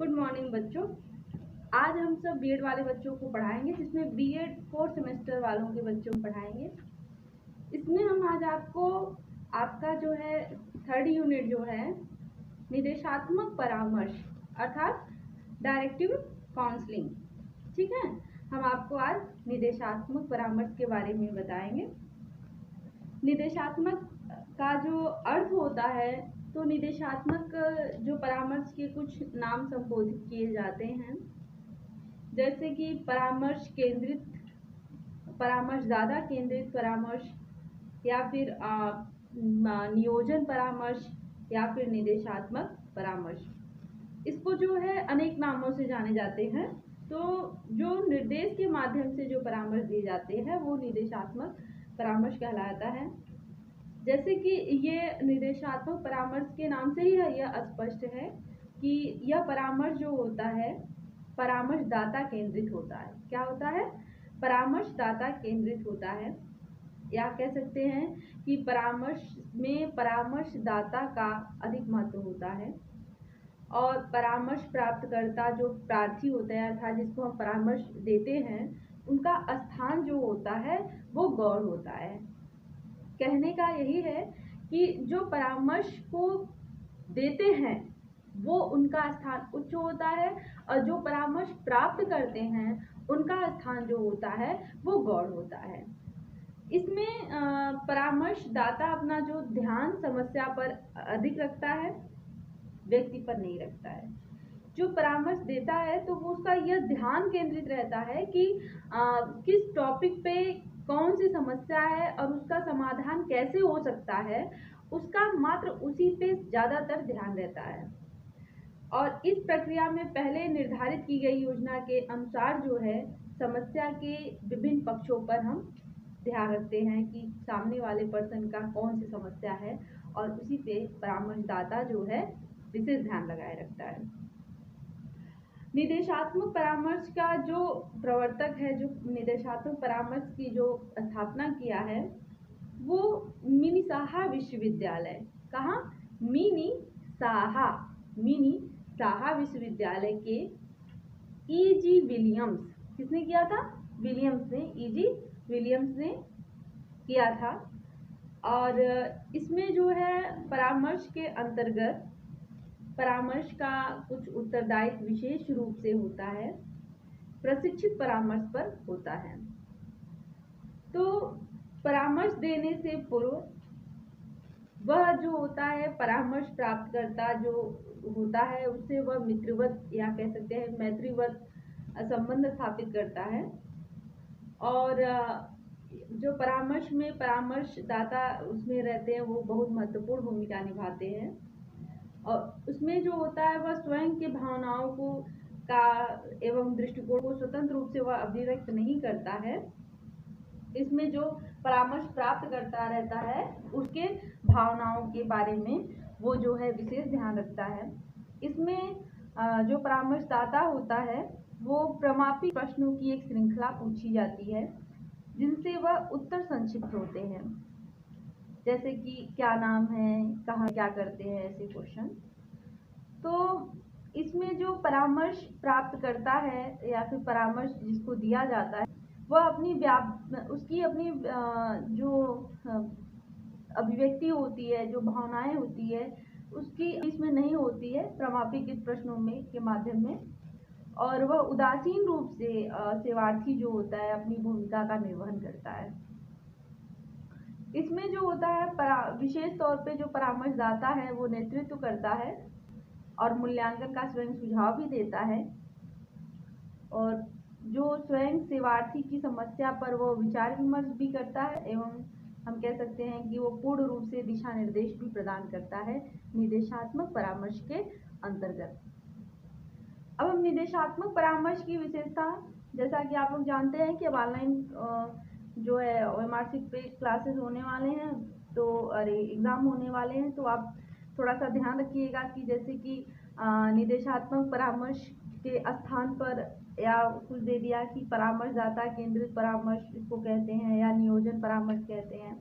Good morning बच्चों। आज हम सब बीएड वाले बच्चों को पढ़ाएंगे, जिसमें बीएड 4th सेमेस्टर वालों के बच्चों को पढ़ाएंगे। इसमें हम आज आपको आपका जो है 3rd यूनिट जो है निर्देशात्मक परामर्श अर्थात डायरेक्टिव काउंसलिंग, ठीक है, हम आपको आज निर्देशात्मक परामर्श के बारे में बताएंगे। निर्देशात्मक का जो अर्थ होता है, तो निर्देशात्मक जो परामर्श के कुछ नाम संबोधित किए जाते हैं, जैसे कि परामर्श केंद्रित, परामर्शदाता केंद्रित परामर्श, या फिर नियोजन परामर्श, या फिर निर्देशात्मक परामर्श। इसको जो है अनेक नामों से जाने जाते हैं। तो जो निर्देश के माध्यम से जो परामर्श दिए जाते हैं वो निर्देशात्मक परामर्श कहलाता है। जैसे कि ये निर्देशात्मक परामर्श के नाम से ही यह स्पष्ट है कि यह परामर्श जो होता है परामर्शदाता केंद्रित होता है। क्या होता है? परामर्शदाता केंद्रित होता है, या कह सकते हैं कि परामर्श में परामर्शदाता का अधिक महत्व होता है, और परामर्श प्राप्तकर्ता जो प्रार्थी होते हैं अर्थात जिसको हम परामर्श देते हैं, उनका स्थान जो होता है वो गौण होता है। कहने का यही है कि जो परामर्श को देते हैं वो उनका स्थान उच्च होता है, और जो परामर्श प्राप्त करते हैं उनका स्थान जो होता है वो गौण होता है। इसमें परामर्शदाता अपना जो ध्यान समस्या पर अधिक रखता है, व्यक्ति पर नहीं रखता है। जो परामर्श देता है तो वो उसका यह ध्यान केंद्रित रहता है कि किस टॉपिक पे कौन सी समस्या है और उसका समाधान कैसे हो सकता है, उसका मात्र उसी पे ज़्यादातर ध्यान रहता है। और इस प्रक्रिया में पहले निर्धारित की गई योजना के अनुसार जो है समस्या के विभिन्न पक्षों पर हम ध्यान रखते हैं कि सामने वाले पर्सन का कौन सी समस्या है, और उसी पे परामर्शदाता जो है विशेष ध्यान लगाए रखता है। निर्देशात्मक परामर्श का जो प्रवर्तक है, जो निर्देशात्मक परामर्श की जो स्थापना किया है, वो मिनी साहा विश्वविद्यालय, कहाँ? मिनी साहा विश्वविद्यालय के E.G. विलियम्स, किसने किया था? विलियम्स ने, E.G. विलियम्स ने किया था। और इसमें जो है परामर्श के अंतर्गत परामर्श का कुछ उत्तरदायित्व विशेष रूप से होता है, प्रशिक्षित परामर्श पर होता है। तो परामर्श देने से पूर्व वह जो होता है परामर्श प्राप्तकर्ता जो होता है उससे वह मित्रवत, या कह सकते हैं मैत्रीवत संबंध स्थापित करता है। और जो परामर्श में परामर्शदाता उसमें रहते हैं वो बहुत महत्वपूर्ण भूमिका निभाते हैं, और उसमें जो होता है वह स्वयं के भावनाओं को का एवं दृष्टिकोण को स्वतंत्र रूप से वह अभिव्यक्त नहीं करता है। इसमें जो परामर्श प्राप्त करता रहता है उसके भावनाओं के बारे में वो जो है विशेष ध्यान रखता है। इसमें जो परामर्शदाता होता है वो प्रमापी प्रश्नों की एक श्रृंखला पूछी जाती है, जिनसे वह उत्तर संक्षिप्त होते हैं, जैसे कि क्या नाम है, कहाँ क्या करते हैं, ऐसे क्वेश्चन। तो इसमें जो परामर्श प्राप्त करता है या फिर परामर्श जिसको दिया जाता है वह उसकी अपनी जो अभिव्यक्ति होती है, जो भावनाएं होती है, उसकी इसमें नहीं होती है प्रमापित प्रश्नों में के माध्यम में, और वह उदासीन रूप से सेवार्थी जो होता है अपनी भूमिका का निर्वहन करता है। इसमें जो होता है विशेष तौर पे जो परामर्शदाता है वो नेतृत्व करता है और मूल्यांकन का स्वयं सुझाव भी देता है, और जो स्वयं सेवार्थी की समस्या पर वो विचार विमर्श भी करता है, एवं हम कह सकते हैं कि वो पूर्ण रूप से दिशा निर्देश भी प्रदान करता है निर्देशात्मक परामर्श के अंतर्गत। अब हम निर्देशात्मक परामर्श की विशेषता, जैसा कि आप लोग जानते हैं कि अब ऑनलाइन जो है OMR शीट पे क्लासेस होने वाले हैं, तो एग्ज़ाम होने वाले हैं, तो आप थोड़ा सा ध्यान रखिएगा कि जैसे कि निर्देशात्मक परामर्श के स्थान पर या कुछ दे दिया कि परामर्शदाता केंद्रित परामर्श इसको कहते हैं, या नियोजन परामर्श कहते हैं,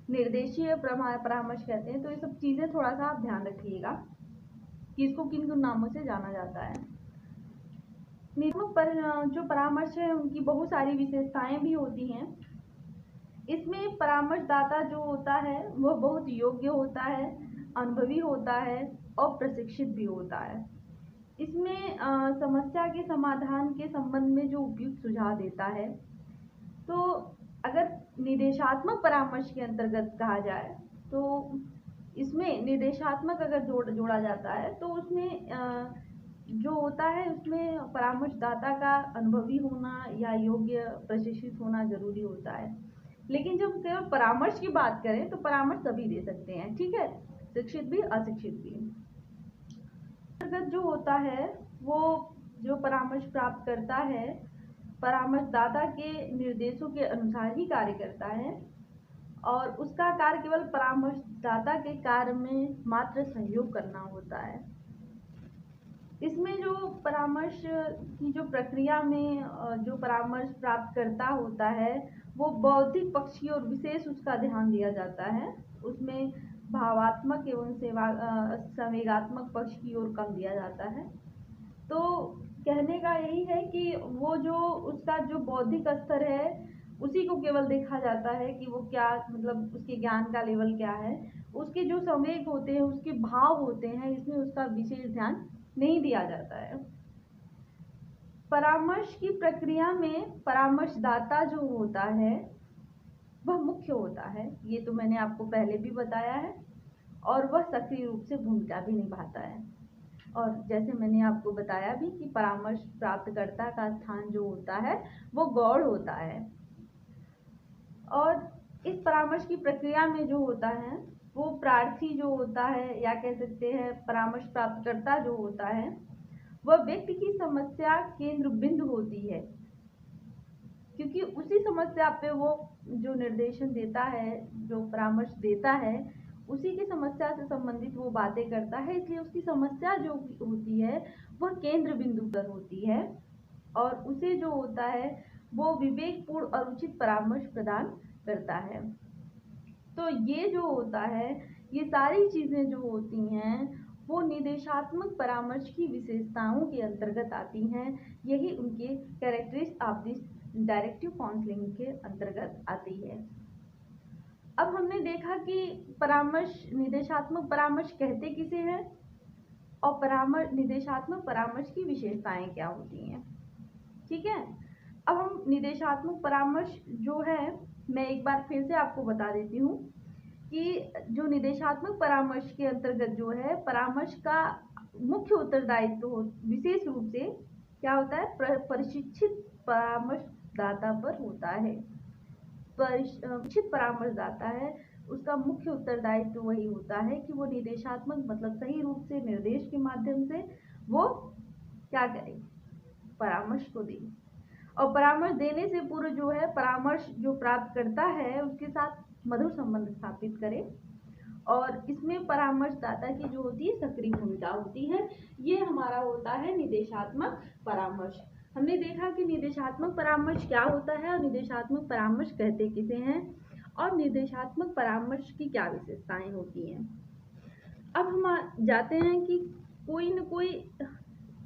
निर्देशीय परामर्श कहते हैं। तो ये सब चीज़ें थोड़ा सा आप ध्यान रखिएगा कि इसको किन किन नामों से जाना जाता है। नियामक पर जो परामर्श है उनकी बहुत सारी विशेषताएं भी होती हैं। इसमें परामर्शदाता जो होता है वह बहुत योग्य होता है, अनुभवी होता है और प्रशिक्षित भी होता है। इसमें समस्या के समाधान के संबंध में जो उपयुक्त सुझाव देता है। तो अगर निदेशात्मक परामर्श के अंतर्गत कहा जाए तो इसमें निर्देशात्मक अगर जोड़ा जाता है तो उसमें जो होता है उसमें परामर्शदाता का अनुभवी होना या योग्य प्रशिक्षित होना जरूरी होता है। लेकिन जब केवल परामर्श की बात करें तो परामर्श सभी दे सकते हैं, ठीक है, शिक्षित भी अशिक्षित भी। अंतर्गत जो होता है वो जो परामर्श प्राप्त करता है परामर्शदाता के निर्देशों के अनुसार ही कार्य करता है और उसका कार्य केवल परामर्शदाता के कार्य में मात्र सहयोग करना होता है। इसमें जो परामर्श की जो प्रक्रिया में जो परामर्श प्राप्त करता होता है वो बौद्धिक पक्ष की ओर विशेष उसका ध्यान दिया जाता है। उसमें भावात्मक एवं संवेगात्मक पक्ष की ओर कम दिया जाता है। तो कहने का यही है कि वो जो उसका जो बौद्धिक स्तर है उसी को केवल देखा जाता है कि वो क्या, मतलब उसके ज्ञान का लेवल क्या है। उसके जो संवेग होते हैं, उसके भाव होते हैं, इसमें उसका विशेष ध्यान नहीं दिया जाता है। परामर्श की प्रक्रिया में परामर्शदाता जो होता है वह मुख्य होता है, ये तो मैंने आपको पहले भी बताया है, और वह सक्रिय रूप से भूमिका भी निभाता है। और जैसे मैंने आपको बताया भी कि परामर्श प्राप्तकर्ता का स्थान जो होता है वो गौड़ होता है। और इस परामर्श की प्रक्रिया में जो होता है वो प्रार्थी जो होता है या कह सकते हैं परामर्श प्राप्तकर्ता जो होता है वह व्यक्ति की समस्या केंद्र बिंदु होती है, क्योंकि उसी समस्या पे वो जो निर्देशन देता है, जो परामर्श देता है, उसी की समस्या से संबंधित वो बातें करता है, इसलिए उसकी समस्या जो होती है वह केंद्र बिंदु पर होती है और उसे जो होता है वो विवेकपूर्ण और उचित परामर्श प्रदान करता है। तो ये जो होता है, ये सारी चीज़ें जो होती हैं वो निदेशात्मक परामर्श की विशेषताओं के अंतर्गत आती हैं। यही उनके characteristics of this directive counselling के अंतर्गत आती है। अब हमने देखा कि परामर्श, निदेशात्मक परामर्श कहते किसे हैं और निदेशात्मक परामर्श की विशेषताएं क्या होती हैं, ठीक है। अब हम निदेशात्मक परामर्श जो है मैं एक बार फिर से आपको बता देती हूँ कि जो निदेशात्मक परामर्श के अंतर्गत जो है परामर्श का मुख्य उत्तरदायित्व विशेष रूप से क्या होता है, प्रशिक्षित परामर्शदाता पर होता है। प्रशिक्षित परामर्शदाता है उसका मुख्य उत्तरदायित्व वही होता है कि वो निदेशात्मक मतलब सही रूप से निर्देश के माध्यम से वो क्या करे, परामर्श को दे। और परामर्श देने से पूर्व जो है परामर्श जो प्राप्त करता है उसके साथ मधुर संबंध स्थापित करे। और इसमें परामर्शदाता की जो होती है सक्रिय भूमिका होती है। ये हमारा होता है निदेशात्मक परामर्श। हमने देखा कि निदेशात्मक परामर्श क्या होता है और निदेशात्मक परामर्श कहते किसे हैं और निर्देशात्मक परामर्श की क्या विशेषताएं होती हैं। अब हम जाते हैं कि कोई न कोई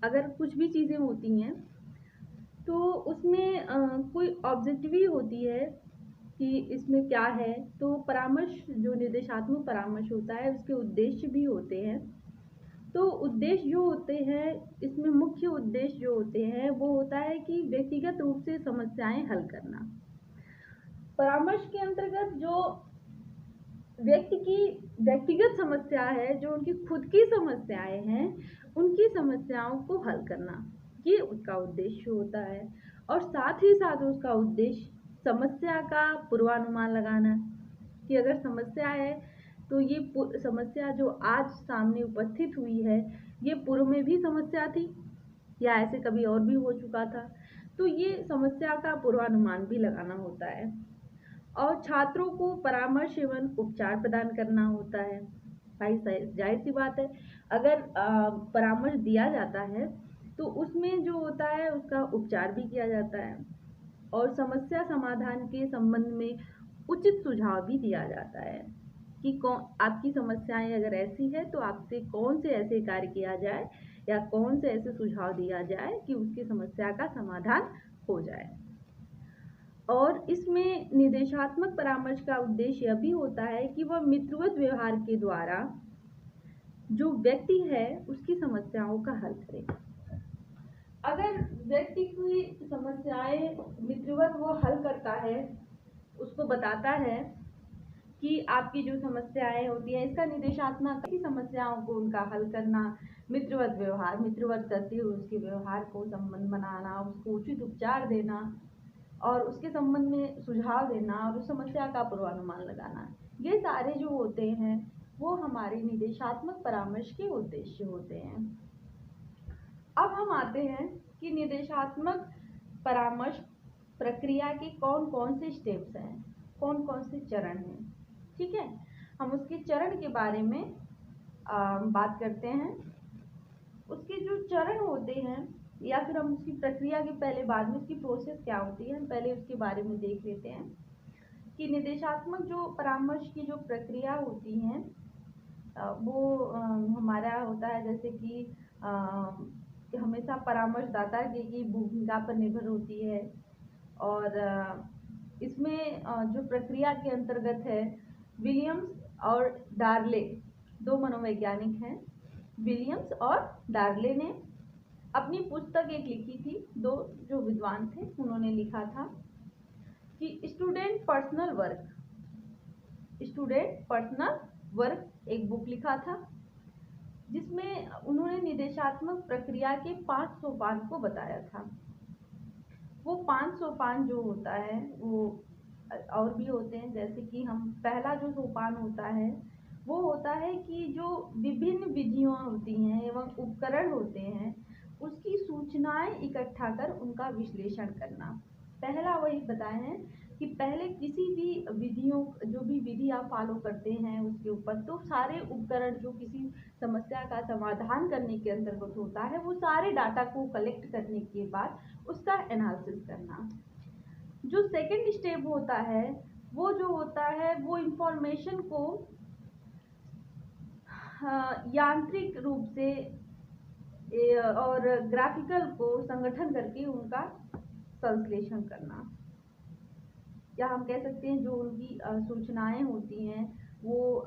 अगर कुछ भी चीज़ें होती हैं तो उसमें कोई ऑब्जेक्टिव होती है कि इसमें क्या है। तो परामर्श जो निर्देशात्मक परामर्श होता है उसके उद्देश्य भी होते हैं। तो उद्देश्य जो होते हैं, इसमें मुख्य उद्देश्य जो होते हैं वो होता है कि व्यक्तिगत रूप से समस्याएं हल करना। परामर्श के अंतर्गत जो व्यक्ति की व्यक्तिगत समस्या है, जो उनकी खुद की समस्याएं हैं, उनकी समस्याओं को हल करना, ये उसका उद्देश्य होता है। और साथ ही साथ उसका उद्देश्य समस्या का पूर्वानुमान लगाना कि अगर समस्या है तो ये समस्या जो आज सामने उपस्थित हुई है ये पूर्व में भी समस्या थी या ऐसे कभी और भी हो चुका था, तो ये समस्या का पूर्वानुमान भी लगाना होता है। और छात्रों को परामर्श एवं उपचार प्रदान करना होता है। भाई जाहिर सी बात है, अगर परामर्श दिया जाता है तो उसमें जो होता है उसका उपचार भी किया जाता है और समस्या समाधान के संबंध में उचित सुझाव भी दिया जाता है कि आपकी समस्याएं अगर ऐसी है तो आपसे कौन से ऐसे कार्य किया जाए या कौन से ऐसे सुझाव दिया जाए कि उसकी समस्या का समाधान हो जाए। और इसमें निर्देशात्मक परामर्श का उद्देश्य यह भी होता है कि वह मित्रवत व्यवहार के द्वारा जो व्यक्ति है उसकी समस्याओं का हल करे। अगर व्यक्ति की समस्याएं मित्रवत वो हल करता है, उसको बताता है कि आपकी जो समस्याएं होती हैं, इसका निर्देशात्मक की समस्याओं को उनका हल करना, मित्रवत व्यवहार, मित्रवत करते हुए उसके व्यवहार को संबंध बनाना, उसको उचित उपचार देना और उसके संबंध में सुझाव देना और उस समस्या का पूर्वानुमान लगाना, ये सारे जो होते हैं वो हमारे निर्देशात्मक परामर्श के उद्देश्य होते हैं। अब हम आते हैं कि निर्देशात्मक परामर्श प्रक्रिया के कौन कौन से स्टेप्स हैं, कौन कौन से चरण हैं। ठीक है, हम उसके चरण के बारे में बात करते हैं। उसके जो चरण होते हैं या फिर हम उसकी प्रक्रिया के पहले बाद में उसकी प्रोसेस क्या होती है, हम पहले उसके बारे में देख लेते हैं कि निर्देशात्मक जो परामर्श की जो प्रक्रिया होती है वो हमारा होता है जैसे कि हमेशा परामर्शदाता की भूमिका पर निर्भर होती है। और इसमें जो प्रक्रिया के अंतर्गत है, विलियम्स और डार्ले दो मनोवैज्ञानिक हैं। विलियम्स और डार्ले ने अपनी पुस्तक एक लिखी थी, दो जो विद्वान थे उन्होंने लिखा था कि स्टूडेंट पर्सनल वर्क एक बुक लिखा था जिसमें उन्होंने निर्देशात्मक प्रक्रिया के 5 सोपान को बताया था। वो 5 सोपान जो होता है वो और भी होते हैं, जैसे कि हम पहला जो सोपान होता है वो होता है कि जो विभिन्न विधियां होती हैं एवं उपकरण होते हैं उसकी सूचनाएं इकट्ठा कर उनका विश्लेषण करना। पहला वही बताए हैं कि पहले किसी भी विधियों जो भी विधि आप फॉलो करते हैं उसके ऊपर तो सारे उपकरण जो किसी समस्या का समाधान करने के अंतर्गत होता है वो सारे डाटा को कलेक्ट करने के बाद उसका एनालिसिस करना। जो सेकंड स्टेप होता है वो जो होता है वो इंफॉर्मेशन को यांत्रिक रूप से और ग्राफिकल को संगठन करके उनका संश्लेषण करना, या हम कह सकते हैं जो उनकी सूचनाएं होती हैं वो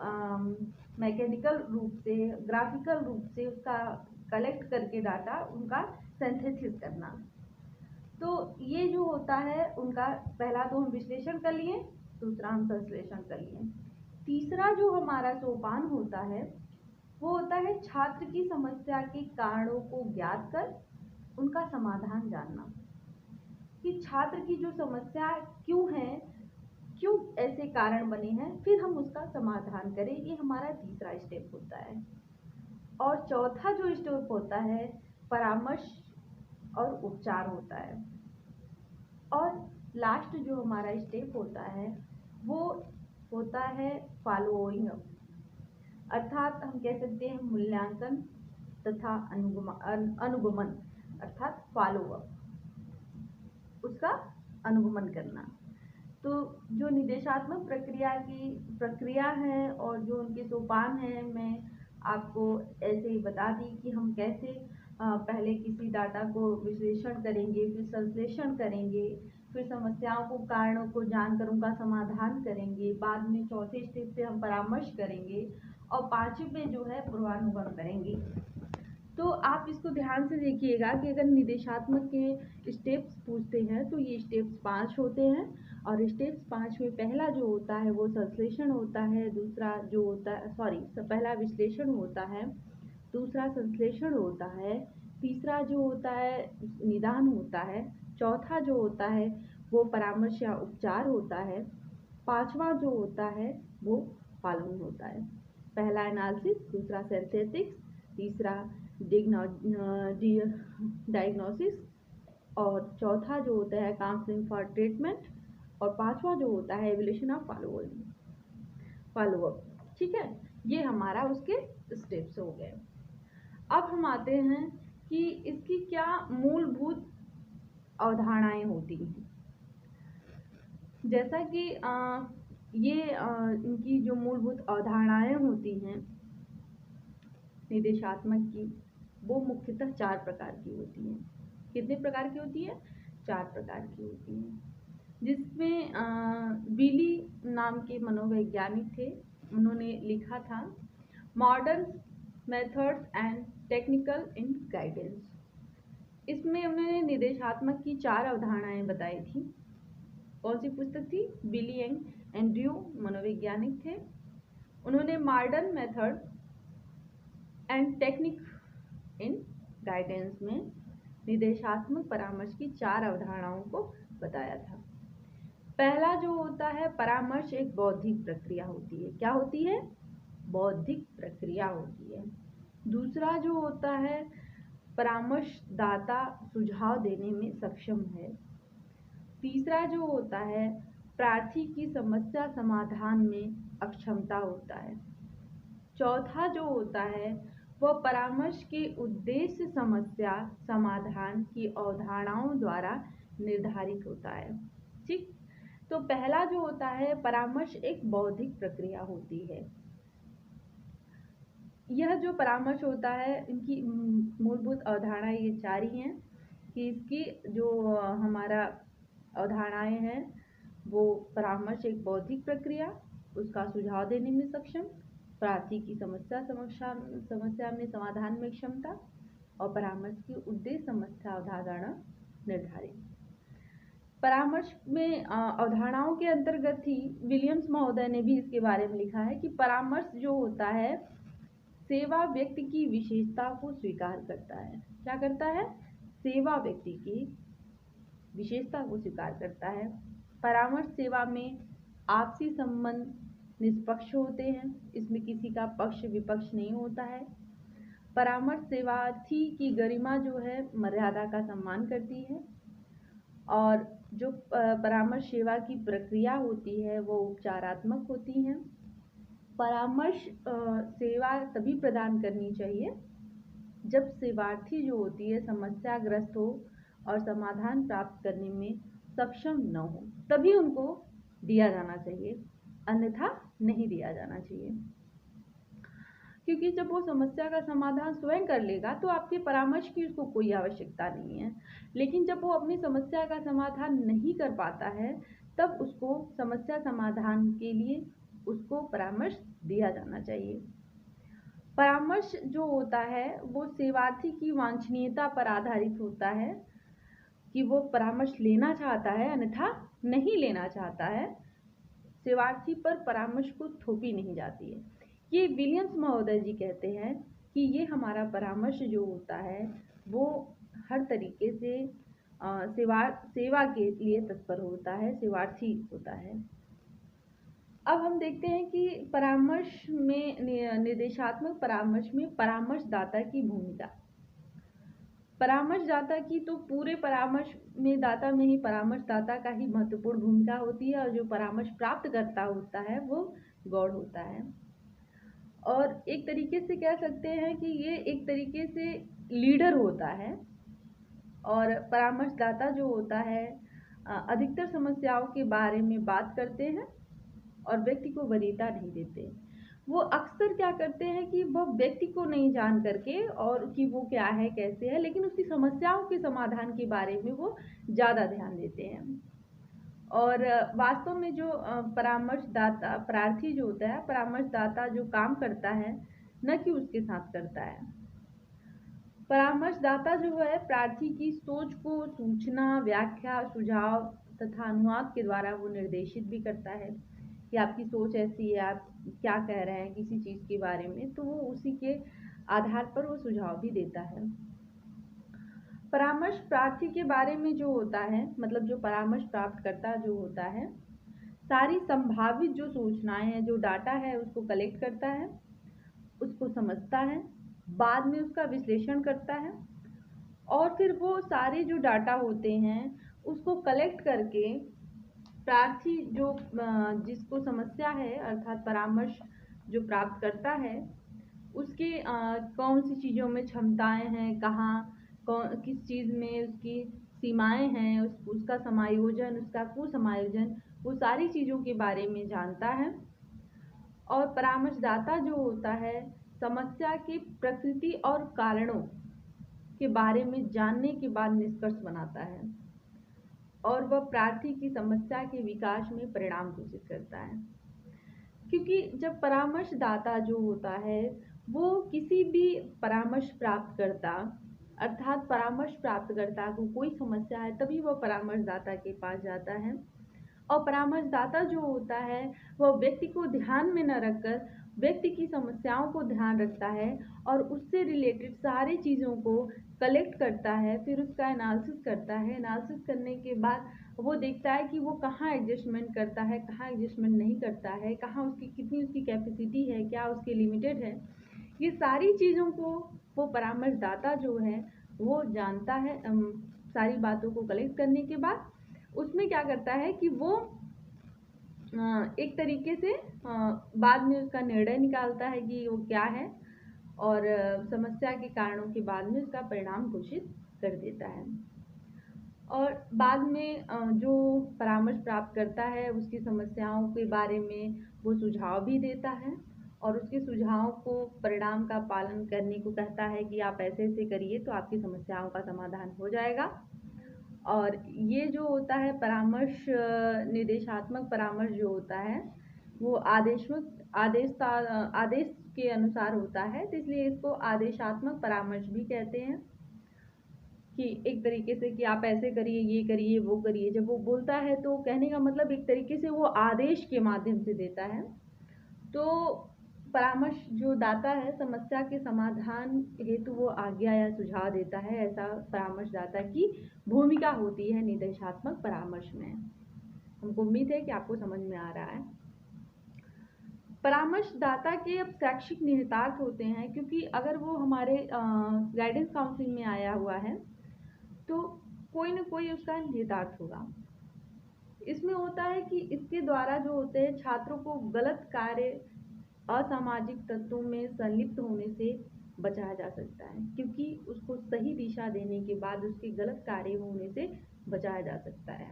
मैकेनिकल रूप से ग्राफिकल रूप से उसका कलेक्ट करके डाटा उनका सिंथेसिस करना। तो ये जो होता है उनका पहला तो हम विश्लेषण कर लिए, दूसरा हम संश्लेषण कर लिए। तीसरा जो हमारा सोपान होता है वो होता है छात्र की समस्या के कारणों को ज्ञात कर उनका समाधान जानना, कि छात्र की जो समस्या क्यों है, क्यों ऐसे कारण बने हैं, फिर हम उसका समाधान करें। ये हमारा तीसरा स्टेप होता है। और चौथा जो स्टेप होता है परामर्श और उपचार होता है। और लास्ट जो हमारा स्टेप होता है वो होता है फॉलोइंग अप, अर्थात हम कह सकते हैं मूल्यांकन तथा अनुगमन, अर्थात फॉलो अप, उसका अनुगमन करना। तो जो निर्देशात्मक प्रक्रिया है और जो उनके सोपान हैं मैं आपको ऐसे ही बता दी कि हम कैसे पहले किसी डाटा को विश्लेषण करेंगे, फिर संश्लेषण करेंगे, फिर समस्याओं को कारणों को जानकर उनका समाधान करेंगे, बाद में चौथे स्टेप से हम परामर्श करेंगे और पांचवें में जो है पूर्वानुगमन करेंगे। तो आप इसको ध्यान से देखिएगा कि अगर निर्देशात्मक के स्टेप्स पूछते हैं तो ये स्टेप्स 5 होते हैं। और स्टेप्स 5 में पहला जो होता है वो संश्लेषण होता है, दूसरा जो होता है पहला विश्लेषण होता है, दूसरा संश्लेषण होता है, तीसरा जो होता है निदान होता है, चौथा जो होता है वो परामर्श या उपचार होता है, पांचवा जो होता है वो फॉलोइंग होता है। पहला एनालिसिस, दूसरा सिंथेसिस, तीसरा डायग्नोसिस और चौथा जो होता है काउंसलिंग फॉर ट्रीटमेंट और पांचवा जो होता है एवोल्यूशन ऑफ फॉलो अप। ठीक है, ये हमारा उसके स्टेप्स हो गए। अब हम आते हैं कि इसकी क्या मूलभूत अवधारणाएं होती हैं। जैसा कि इनकी जो मूलभूत अवधारणाएं होती हैं निर्देशात्मक की, वो मुख्यतः 4 प्रकार की होती हैं। कितने प्रकार की होती है? 4 प्रकार की होती हैं, जिसमें बिली नाम के मनोवैज्ञानिक थे, उन्होंने लिखा था modern methods and technical in guidance. इसमें उन्होंने निर्देशात्मक की 4 अवधारणाएं बताई थी। कौन सी पुस्तक थी? बिली एंड्रयू मनोवैज्ञानिक थे। उन्होंने modern method and technique in guidance में निर्देशात्मक परामर्श की 4 अवधारणाओं को बताया था। पहला जो होता है परामर्श एक बौद्धिक प्रक्रिया होती है। क्या होती है? बौद्धिक प्रक्रिया होती है। दूसरा जो होता है परामर्शदाता सुझाव देने में सक्षम है। तीसरा जो होता है प्रार्थी की समस्या समाधान में अक्षमता होता है। चौथा जो होता है वह परामर्श के उद्देश्य समस्या समाधान की अवधारणाओं द्वारा निर्धारित होता है। ठीक, तो पहला जो होता है परामर्श एक बौद्धिक प्रक्रिया होती है। यह जो परामर्श होता है इनकी मूलभूत अवधारणा ये 4 ही हैं कि इसकी जो हमारा अवधारणाएं हैं वो परामर्श एक बौद्धिक प्रक्रिया, उसका सुझाव देने में सक्षम, प्रार्थी की समस्या में समाधान में क्षमता और परामर्श की उद्देश्य समस्या अवधारणा निर्धारित। परामर्श में अवधारणाओं के अंतर्गत ही विलियम्स महोदय ने भी इसके बारे में लिखा है कि परामर्श जो होता है सेवा व्यक्ति की विशेषता को स्वीकार करता है। क्या करता है? सेवा व्यक्ति की विशेषता को स्वीकार करता है। परामर्श सेवा में आपसी संबंध निष्पक्ष होते हैं, इसमें किसी का पक्ष विपक्ष नहीं होता है। परामर्श सेवार्थी की गरिमा जो है मर्यादा का सम्मान करती है और जो परामर्श सेवा की प्रक्रिया होती है वो उपचारात्मक होती है। परामर्श सेवा तभी प्रदान करनी चाहिए जब सेवार्थी जो होती है समस्याग्रस्त हो और समाधान प्राप्त करने में सक्षम न हो, तभी उनको दिया जाना चाहिए, अन्यथा नहीं दिया जाना चाहिए। क्योंकि जब वो समस्या का समाधान स्वयं कर लेगा तो आपके परामर्श की उसको कोई आवश्यकता नहीं है। लेकिन जब वो अपनी समस्या का समाधान नहीं कर पाता है तब उसको समस्या समाधान के लिए उसको परामर्श दिया जाना चाहिए। परामर्श जो होता है वो सेवार्थी की वांछनीयता पर आधारित होता है कि वो परामर्श लेना चाहता है अन्यथा नहीं लेना चाहता है। सेवार्थी पर परामर्श को थोपी नहीं जाती है। ये विलियम्स महोदय जी कहते हैं कि ये हमारा परामर्श जो होता है वो हर तरीके से सेवा के लिए तत्पर होता है, सेवार्थी होता है। अब हम देखते हैं कि परामर्श में निर्देशात्मक परामर्श में परामर्शदाता की भूमिका। परामर्शदाता की तो पूरे परामर्श में दाता में ही परामर्शदाता का ही महत्वपूर्ण भूमिका होती है और जो परामर्श प्राप्त करता होता है वो गौड़ होता है। और एक तरीके से कह सकते हैं कि ये एक तरीके से लीडर होता है और परामर्शदाता जो होता है अधिकतर समस्याओं के बारे में बात करते हैं और व्यक्ति को वरीयता नहीं देते। वो अक्सर क्या करते हैं कि वह व्यक्ति को नहीं जान करके और कि वो क्या है कैसे है, लेकिन उसकी समस्याओं के समाधान के बारे में वो ज़्यादा ध्यान देते हैं। और वास्तव में जो परामर्शदाता प्रार्थी जो होता है, परामर्शदाता जो काम करता है न कि उसके साथ करता है। परामर्शदाता जो है प्रार्थी की सोच को सूचना, व्याख्या, सुझाव तथा अनुवाद के द्वारा वो निर्देशित भी करता है कि आपकी सोच ऐसी है, आप क्या कह रहे हैं किसी चीज़ के बारे में, तो वो उसी के आधार पर वो सुझाव भी देता है। परामर्श प्रार्थी के बारे में जो होता है, मतलब जो परामर्श प्राप्तकर्ता जो होता है, सारी संभावित जो सूचनाएं हैं, जो डाटा है उसको कलेक्ट करता है, उसको समझता है, बाद में उसका विश्लेषण करता है और फिर वो सारे जो डाटा होते हैं उसको कलेक्ट करके प्रार्थी जो जिसको समस्या है अर्थात परामर्श जो प्राप्त करता है उसके कौन सी चीज़ों में क्षमताएं हैं, कहाँ किस चीज़ में उसकी सीमाएं हैं, उसका समायोजन, उसका कुसमायोजन, वो सारी चीज़ों के बारे में जानता है। और परामर्शदाता जो होता है समस्या की प्रकृति और कारणों के बारे में जानने के बाद निष्कर्ष बनाता है और वह प्रार्थी की समस्या के विकास में परिणाम घोषित करता है। क्योंकि जब परामर्शदाता जो होता है वो किसी भी परामर्श प्राप्तकर्ता अर्थात परामर्श प्राप्तकर्ता को कोई समस्या है तभी वह परामर्शदाता के पास जाता है। और परामर्शदाता जो होता है वह व्यक्ति को ध्यान में न रखकर व्यक्ति की समस्याओं को ध्यान रखता है और उससे रिलेटेड सारी चीज़ों को कलेक्ट करता है, फिर उसका एनालिसिस करता है। एनालिसिस करने के बाद वो देखता है कि वो कहाँ एडजस्टमेंट करता है, कहाँ एडजस्टमेंट नहीं करता है, कहाँ उसकी कितनी उसकी कैपेसिटी है, क्या उसकी लिमिटेड है। ये सारी चीज़ों को वो परामर्शदाता जो है वो जानता है। सारी बातों को कलेक्ट करने के बाद उसमें क्या करता है कि वो एक तरीके से बाद में उसका निर्णय निकालता है कि वो क्या है और समस्या के कारणों के बाद में उसका परिणाम घोषित कर देता है। और बाद में जो परामर्श प्राप्त करता है उसकी समस्याओं के बारे में वो सुझाव भी देता है और उसके सुझाव को परिणाम का पालन करने को कहता है कि आप ऐसे ऐसे करिए तो आपकी समस्याओं का समाधान हो जाएगा। और ये जो होता है परामर्श निर्देशात्मक परामर्श जो होता है वो आदेश के अनुसार होता है, तो इसलिए इसको आदेशात्मक परामर्श भी कहते हैं कि एक तरीके से कि आप ऐसे करिए, ये करिए, वो करिए। जब वो बोलता है तो कहने का मतलब एक तरीके से वो आदेश के माध्यम से देता है। तो परामर्श जो दाता है समस्या के समाधान हेतु वो आज्ञा या सुझाव देता है, ऐसा परामर्शदाता की भूमिका होती है निर्देशात्मक परामर्श में। हमको उम्मीद है कि आपको समझ में आ रहा है। परामर्शदाता के अब शैक्षिक निहितार्थ होते हैं, क्योंकि अगर वो हमारे गाइडेंस काउंसलिंग में आया हुआ है तो कोई न कोई उसका निहितार्थ होगा। इसमें होता है कि इसके द्वारा जो होते हैं छात्रों को गलत कार्य असामाजिक तत्वों में संलिप्त होने से बचाया जा सकता है, क्योंकि उसको सही दिशा देने के बाद उसके गलत कार्य होने से बचाया जा सकता है।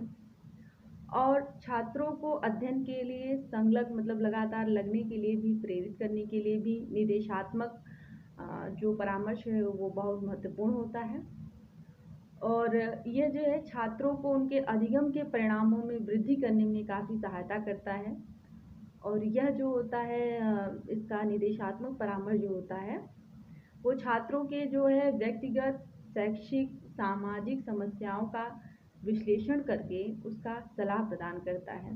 और छात्रों को अध्ययन के लिए संलग्न मतलब लगातार लगने के लिए भी प्रेरित करने के लिए भी निर्देशात्मक जो परामर्श है वो बहुत महत्वपूर्ण होता है। और यह जो है छात्रों को उनके अधिगम के परिणामों में वृद्धि करने में काफ़ी सहायता करता है। और यह जो होता है इसका निर्देशात्मक परामर्श जो होता है वो छात्रों के जो है व्यक्तिगत शैक्षिक सामाजिक समस्याओं का विश्लेषण करके उसका सलाह प्रदान करता है।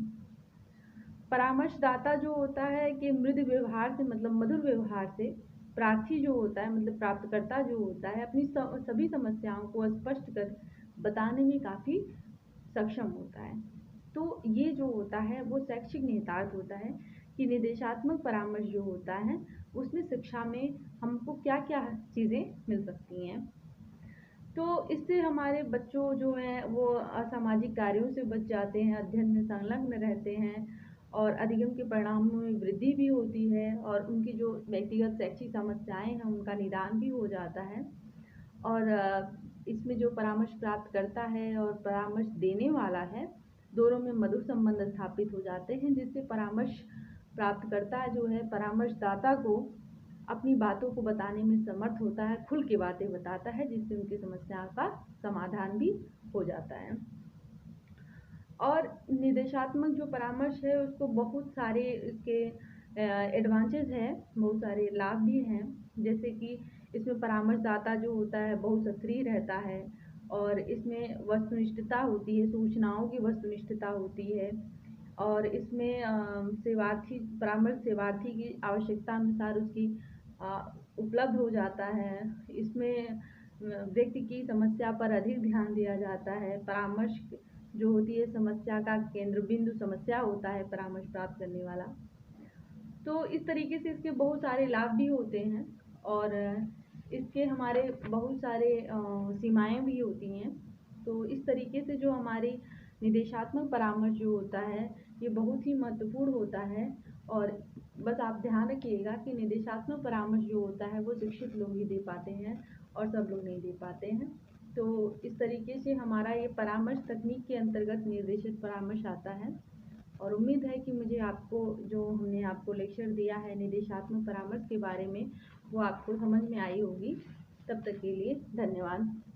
परामर्शदाता जो होता है कि मृदु व्यवहार से मतलब मधुर व्यवहार से प्रार्थी जो होता है मतलब प्राप्तकर्ता जो होता है अपनी सभी समस्याओं को स्पष्ट कर बताने में काफ़ी सक्षम होता है। तो ये जो होता है वो शैक्षिक निहितार्थ होता है कि निर्देशात्मक परामर्श जो होता है उसमें शिक्षा में हमको क्या क्या चीज़ें मिल सकती हैं। तो इससे हमारे बच्चों जो हैं वो असामाजिक कार्यों से बच जाते हैं, अध्ययन में संलग्न रहते हैं और अधिगम के परिणामों में वृद्धि भी होती है और उनकी जो व्यक्तिगत शैक्षिक समस्याएं हैं उनका निदान भी हो जाता है। और इसमें जो परामर्श प्राप्त करता है और परामर्श देने वाला है दोनों में मधुर संबंध स्थापित हो जाते हैं, जिससे परामर्श प्राप्तकर्ता जो है परामर्शदाता को अपनी बातों को बताने में समर्थ होता है, खुल के बातें बताता है, जिससे उनकी समस्या का समाधान भी हो जाता है। और निर्देशात्मक जो परामर्श है उसको बहुत सारे इसके एडवांटेज हैं, बहुत सारे लाभ भी हैं। जैसे कि इसमें परामर्शदाता जो होता है बहुत सक्रिय रहता है और इसमें वस्तुनिष्ठता होती है, सूचनाओं की वस्तुनिष्ठता होती है और इसमें परामर्श सेवार्थी की आवश्यकता अनुसार उसकी उपलब्ध हो जाता है। इसमें व्यक्ति की समस्या पर अधिक ध्यान दिया जाता है। परामर्श जो होती है समस्या का केंद्र बिंदु समस्या होता है परामर्श प्राप्त करने वाला। तो इस तरीके से इसके बहुत सारे लाभ भी होते हैं और इसके हमारे बहुत सारे सीमाएं भी होती हैं। तो इस तरीके से जो हमारी निर्देशात्मक परामर्श जो होता है ये बहुत ही महत्वपूर्ण होता है। और बस आप ध्यान रखिएगा कि निर्देशात्मक परामर्श जो होता है वो शिक्षित लोग ही दे पाते हैं और सब लोग नहीं दे पाते हैं। तो इस तरीके से हमारा ये परामर्श तकनीक के अंतर्गत निर्देशित परामर्श आता है। और उम्मीद है कि मुझे आपको जो हमने आपको लेक्चर दिया है निर्देशात्मक परामर्श के बारे में वो आपको समझ में आई होगी। तब तक के लिए धन्यवाद।